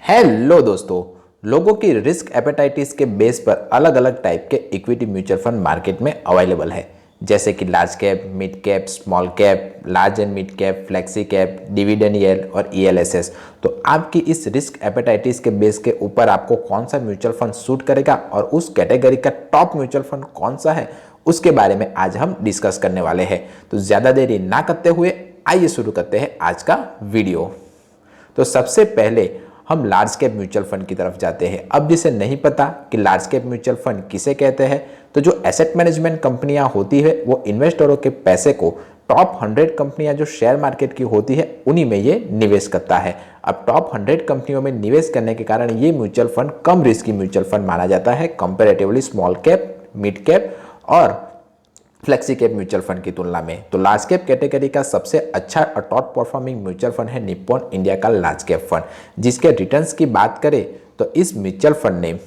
Hello दोस्तों। लोगों की रिस्क एपेटाइटिस के बेस पर अलग अलग टाइप के इक्विटी म्यूचुअल फंड मार्केट में अवेलेबल है, जैसे कि large cap, mid cap, small cap, large and mid cap, flexi cap, dividend yield और ईएलएसएस। तो आपकी इस रिस्क एपेटाइटिस के बेस के ऊपर आपको कौन सा म्यूचुअल फंड सूट करेगा और उस कैटेगरी का टॉप म्यूचुअल फंड कौन सा है, उसके बारे में आज हम डिस्कस करने वाले हैं। तो ज़्यादा देरी ना करते हुए आइए शुरू करते हैं आज का वीडियो। तो सबसे पहले हम लार्ज कैप म्यूचुअल फंड की तरफ जाते हैं। अब जिसे नहीं पता कि लार्ज कैप म्यूचुअल फंड किसे कहते हैं, तो जो एसेट मैनेजमेंट कंपनियां होती है वो इन्वेस्टरों के पैसे को टॉप 100 कंपनियां जो शेयर मार्केट की होती है उन्हीं में ये निवेश करता है। अब टॉप 100 कंपनियों में निवेश करने के कारण ये म्यूचुअल फंड कम रिस्की म्यूचुअल फंड माना जाता है comparatively small cap, mid cap और फ्लेक्सी कैप म्यूचुअल फंड की तुलना में। तो लार्ज कैप कैटेगरी का सबसे अच्छा और टॉप परफॉर्मिंग म्यूचुअल फंड है निप्पॉन इंडिया का लार्ज कैप फंड, जिसके रिटर्न्स की बात करें तो इस म्यूचुअल फंड ने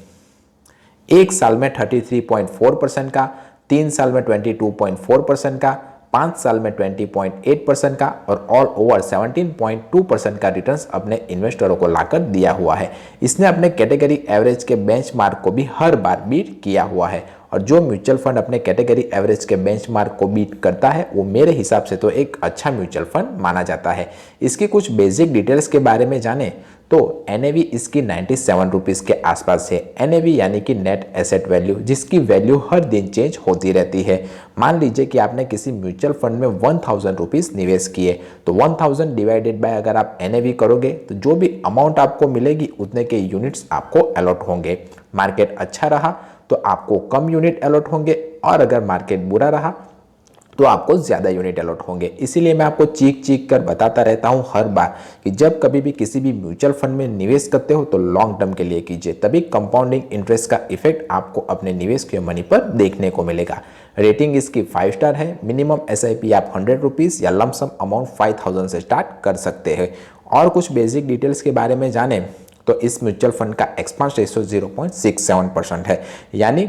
एक साल में 33.4% का, 3 साल में 22.4% का, 5 साल में 20.8% का और ऑल ओवर 17.2% का रिटर्न्स अपने इन्वेस्टरों को लाकर दिया हुआ है। इसने अपने कैटेगरी एवरेज के बेंचमार्क को भी हर बार बीट किया हुआ है और जो म्यूचुअल फंड अपने कैटेगरी एवरेज के बेंचमार्क को बीट करता है वो मेरे हिसाब से तो एक अच्छा म्यूचुअल फंड माना जाता है। इसकी कुछ बेसिक डिटेल्स के बारे में जाने तो NAV इसकी 97 रुपीज़ के आसपास है। NAV यानी कि नेट एसेट वैल्यू, जिसकी वैल्यू हर दिन चेंज होती रहती है। मान लीजिए कि आपने किसी म्यूचुअल फंड में 1000 रुपीज़ निवेश किए, तो 1000 डिवाइडेड बाय अगर आप NAV करोगे तो जो भी अमाउंट आपको मिलेगी उतने के यूनिट्स आपको अलॉट होंगे। मार्केट अच्छा रहा तो आपको कम यूनिट अलॉट होंगे और अगर मार्केट बुरा रहा तो आपको ज़्यादा यूनिट अलॉट होंगे। इसीलिए मैं आपको चीख चीख कर बताता रहता हूं हर बार कि जब कभी भी किसी भी म्यूचुअल फंड में निवेश करते हो तो लॉन्ग टर्म के लिए कीजिए, तभी कंपाउंडिंग इंटरेस्ट का इफेक्ट आपको अपने निवेश के मनी पर देखने को मिलेगा। रेटिंग इसकी 5 स्टार है। मिनिमम SIP आप 100 रुपीज़ या लमसम अमाउंट 5000 से स्टार्ट कर सकते हैं। और कुछ बेसिक डिटेल्स के बारे में जाने तो इस म्यूचुअल फंड का एक्सपेंस रेशियो 0.67% है, यानी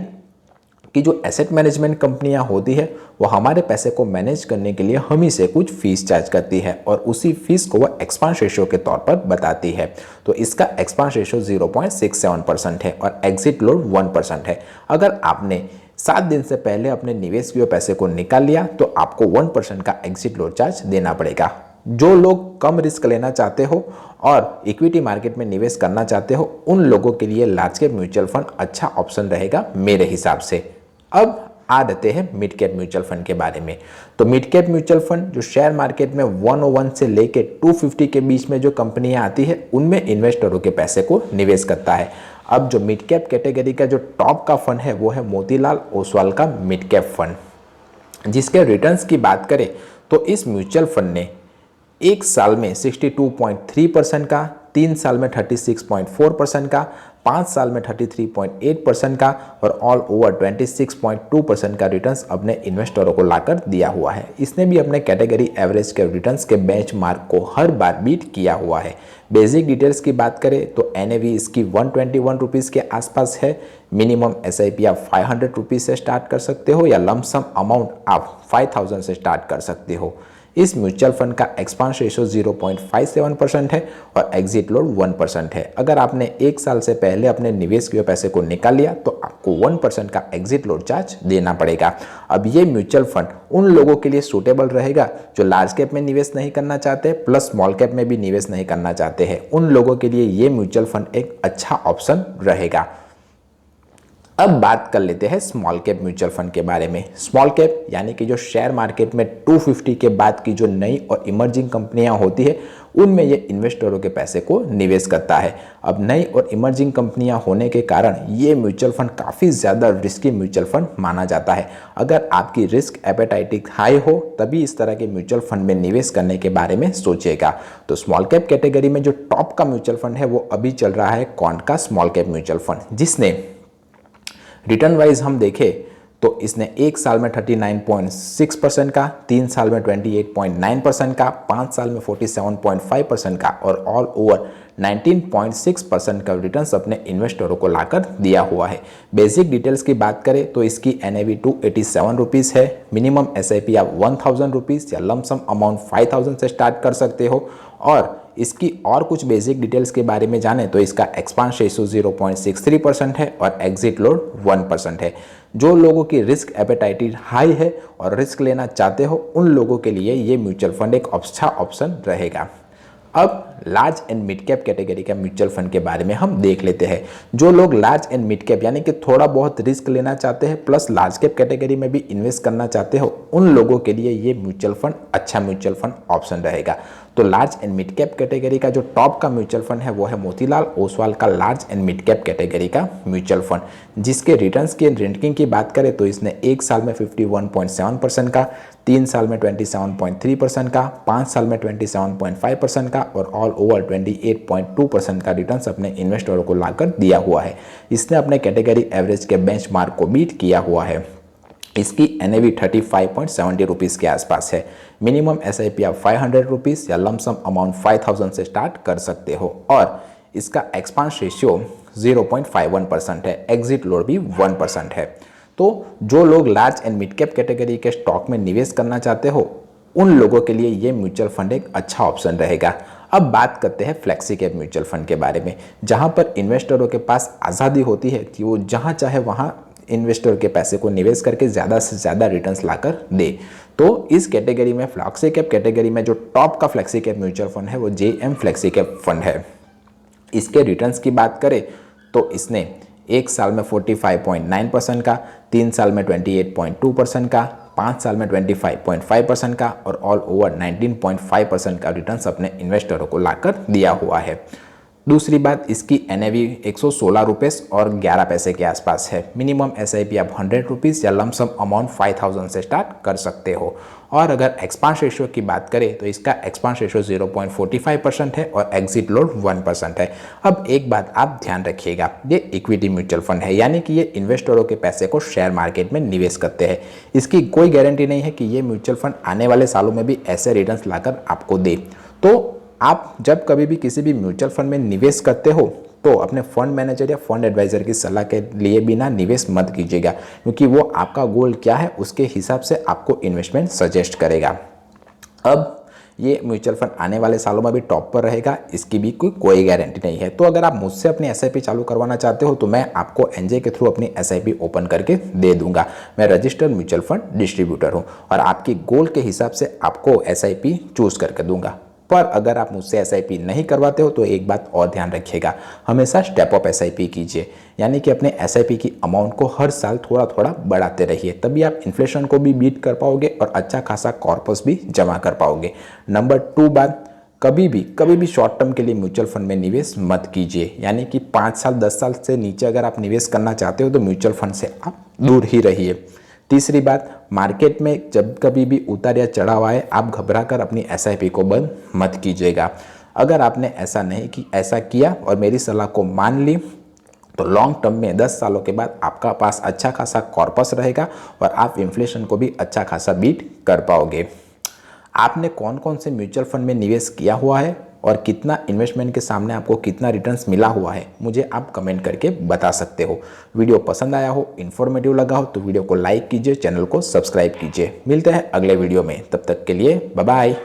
कि जो एसेट मैनेजमेंट कंपनियां होती है वो हमारे पैसे को मैनेज करने के लिए हम ही से कुछ फीस चार्ज करती है और उसी फीस को वो एक्सपेंस रेशियो के तौर पर बताती है। तो इसका एक्सपेंस रेशियो 0.67% है और एग्जिट लोड 1% है। अगर आपने 7 दिन से पहले अपने निवेश किए पैसे को निकाल लिया तो आपको 1% का एग्जिट लोड चार्ज देना पड़ेगा। जो लोग कम रिस्क लेना चाहते हो और इक्विटी मार्केट में निवेश करना चाहते हो उन लोगों के लिए लार्ज कैप म्यूचुअल फंड अच्छा ऑप्शन रहेगा मेरे हिसाब से। अब आ रहते हैं मिड कैप म्यूचुअल फंड के बारे में। तो मिड कैप म्यूचुअल फंड जो शेयर मार्केट में 101 से लेके 250 के बीच में जो कंपनियां आती है उनमें इन्वेस्टरों के पैसे को निवेश करता है। अब जो मिड कैप कैटेगरी का जो टॉप का फंड है वो है मोतीलाल ओसवाल का मिड कैप फंड, जिसके रिटर्न्स की बात करें तो इस म्यूचुअल फंड ने एक साल में 62.3% का, 3 साल में 36.4% का, 5 साल में 33.8% का और ऑल ओवर 26.2% का रिटर्न्स अपने इन्वेस्टरों को लाकर दिया हुआ है। इसने भी अपने कैटेगरी एवरेज के रिटर्न्स के बेंचमार्क को हर बार बीट किया हुआ है। बेसिक डिटेल्स की बात करें तो NAV इसकी 121 रुपीज़ के आसपास है। मिनिमम SIP आप 500 रुपीज़ से स्टार्ट कर सकते हो या लमसम अमाउंट आप 5000 से स्टार्ट कर सकते हो। इस म्यूचुअल फंड का एक्सपेंस रेशियो 0.57% है और एग्जिट लोड 1% है। अगर आपने एक साल से पहले अपने निवेश किए पैसे को निकाल लिया तो आपको 1% का एग्जिट लोड चार्ज देना पड़ेगा। अब ये म्यूचुअल फंड उन लोगों के लिए सूटेबल रहेगा जो लार्ज कैप में निवेश नहीं करना चाहते प्लस स्मॉल कैप में भी निवेश नहीं करना चाहते हैं। उन लोगों के लिए ये म्यूचुअल फंड एक अच्छा ऑप्शन रहेगा। अब बात कर लेते हैं स्मॉल कैप म्यूचुअल फंड के बारे में। स्मॉल कैप यानी कि जो शेयर मार्केट में 250 के बाद की जो नई और इमर्जिंग कंपनियां होती है उनमें ये इन्वेस्टरों के पैसे को निवेश करता है। अब नई और इमर्जिंग कंपनियां होने के कारण ये म्यूचुअल फंड काफ़ी ज़्यादा रिस्की म्यूचुअल फंड माना जाता है। अगर आपकी रिस्क एपेटाइटिक हाई हो तभी इस तरह के म्यूचुअल फंड में निवेश करने के बारे में सोचिएगा। तो स्मॉल कैप कैटेगरी में जो टॉप का म्यूचुअल फंड है वो अभी चल रहा है क्वांट का स्मॉल कैप म्यूचुअल फंड, जिसने रिटर्न वाइज हम देखें तो इसने एक साल में 39.6% का, 3 साल में 28.9% का, 5 साल में 47.5% का और ऑल ओवर 19.6% का रिटर्न्स अपने इन्वेस्टरों को लाकर दिया हुआ है। बेसिक डिटेल्स की बात करें तो इसकी NAV 287 रुपीज़ है। मिनिमम SIP आप 1000 रुपीज़ या लमसम अमाउंट 5000 से स्टार्ट कर सकते हो और इसकी और कुछ बेसिक डिटेल्स के बारे में जाने तो इसका एक्सपांस रेशियो 0.63% है और एग्जिट लोड 1% है। जो लोगों की रिस्क एपेटाइट हाई है और रिस्क लेना चाहते हो उन लोगों के लिए ये म्यूचुअल फंड एक अच्छा ऑप्शन रहेगा। अब large and mid cap category का म्यूचुअल फंड के बारे में हम देख लेते हैं। जो लोग लार्ज एंड मिड कैप यानी कि थोड़ा बहुत रिस्क लेना चाहते हैं प्लस लार्ज कैप कैटेगरी में भी इन्वेस्ट करना चाहते हो उन लोगों के लिए ये म्यूचुअल फंड अच्छा म्यूचुअल फंड ऑप्शन रहेगा। तो large and mid cap category का जो टॉप का म्यूचुअल फंड है वो है मोतीलाल ओसवाल का large and mid cap category का म्यूचुअल फंड, जिसके रिटर्न्स की रैंकिंग की बात करें तो इसने 1 साल में 51.7% का, 3 साल में 27.3% का, 5 साल में 27.5% का और ऑल ओवर 28.2% का रिटर्न्स अपने इन्वेस्टरों को लाकर दिया हुआ है। इसने अपने कैटेगरी एवरेज के बेंचमार्क को बीट किया हुआ है। इसकी NAV 35.70 रुपीज़ के आसपास है। मिनिमम SIP आप 500 रुपीज़ या लमसम अमाउंट 5000 से स्टार्ट कर सकते हो और इसका एक्सपांस रेशियो 0.51% है, एग्जिट लोड भी 1% है। तो जो लोग large and mid cap category के स्टॉक में निवेश करना चाहते हो उन लोगों के लिए ये म्यूचुअल फंड एक अच्छा ऑप्शन रहेगा। अब बात करते हैं फ्लेक्सी कैप म्यूचुअल फंड के बारे में, जहां पर इन्वेस्टरों के पास आज़ादी होती है कि वो जहां चाहे वहां इन्वेस्टर के पैसे को निवेश करके ज़्यादा से ज़्यादा रिटर्न्स लाकर दे। तो इस कैटेगरी में फ्लेक्सी कैप कैटेगरी में जो टॉप का फ्लेक्सी कैप म्यूचुअल फंड है वो JM फ्लेक्सी कैप फंड है। इसके रिटर्न्स की बात करें तो इसने 1 साल में 45.9% का, 3 साल में 28.2% का, 5 साल में 25.5% का और ऑल ओवर 19.5% का रिटर्न्स अपने इन्वेस्टरों को लाकर दिया हुआ है। दूसरी बात, इसकी NAV 116 रुपये और 11 पैसे के आसपास है। मिनिमम SIP आप 100 रुपीज़ या लमसम अमाउंट 5000 से स्टार्ट कर सकते हो। और अगर एक्सपांस रेशियो की बात करें तो इसका एक्सपांस रेशियो 0.45% है और एग्जिट लोड 1% है। अब एक बात आप ध्यान रखिएगा, ये इक्विटी म्यूचुअल फंड है यानी कि ये इन्वेस्टरों के पैसे को शेयर मार्केट में निवेश करते हैं। इसकी कोई गारंटी नहीं है कि ये म्यूचुअल फंड आने वाले सालों में भी ऐसे रिटर्न्स लाकर आपको दे। तो आप जब कभी भी किसी भी म्यूचुअल फंड में निवेश करते हो तो अपने फंड मैनेजर या फंड एडवाइज़र की सलाह के लिए बिना निवेश मत कीजिएगा, क्योंकि वो आपका गोल क्या है उसके हिसाब से आपको इन्वेस्टमेंट सजेस्ट करेगा। अब ये म्यूचुअल फंड आने वाले सालों में भी टॉप पर रहेगा, इसकी भी कोई गारंटी नहीं है। तो अगर आप मुझसे अपनी SIP चालू करवाना चाहते हो तो मैं आपको NJ के थ्रू अपनी SIP ओपन करके दे दूंगा। मैं रजिस्टर्ड म्यूचुअल फंड डिस्ट्रीब्यूटर हूँ और आपकी गोल के हिसाब से आपको SIP चूज़ करके दूंगा। पर अगर आप मुझसे SIP नहीं करवाते हो तो एक बात और ध्यान रखिएगा, हमेशा स्टेप अप SIP कीजिए, यानी कि अपने SIP की अमाउंट को हर साल थोड़ा थोड़ा बढ़ाते रहिए, तभी आप इन्फ्लेशन को भी बीट कर पाओगे और अच्छा खासा कॉर्पस भी जमा कर पाओगे। नंबर 2 बात, कभी भी शॉर्ट टर्म के लिए म्यूचुअल फंड में निवेश मत कीजिए, यानी कि 5 साल 10 साल से नीचे अगर आप निवेश करना चाहते हो तो म्यूचुअल फंड से आप दूर ही रहिए। तीसरी बात, मार्केट में जब कभी भी उतार या चढ़ाव आए आप घबरा कर अपनी SIP को बंद मत कीजिएगा। अगर आपने ऐसा किया और मेरी सलाह को मान ली तो लॉन्ग टर्म में 10 सालों के बाद आपका पास अच्छा खासा कॉर्पस रहेगा और आप इन्फ्लेशन को भी अच्छा खासा बीट कर पाओगे। आपने कौन कौन से म्यूचुअल फंड में निवेश किया हुआ है और कितना इन्वेस्टमेंट के सामने आपको कितना रिटर्न्स मिला हुआ है मुझे आप कमेंट करके बता सकते हो। वीडियो पसंद आया हो, इन्फॉर्मेटिव लगा हो तो वीडियो को लाइक कीजिए, चैनल को सब्सक्राइब कीजिए। मिलते हैं अगले वीडियो में, तब तक के लिए बाय बाय।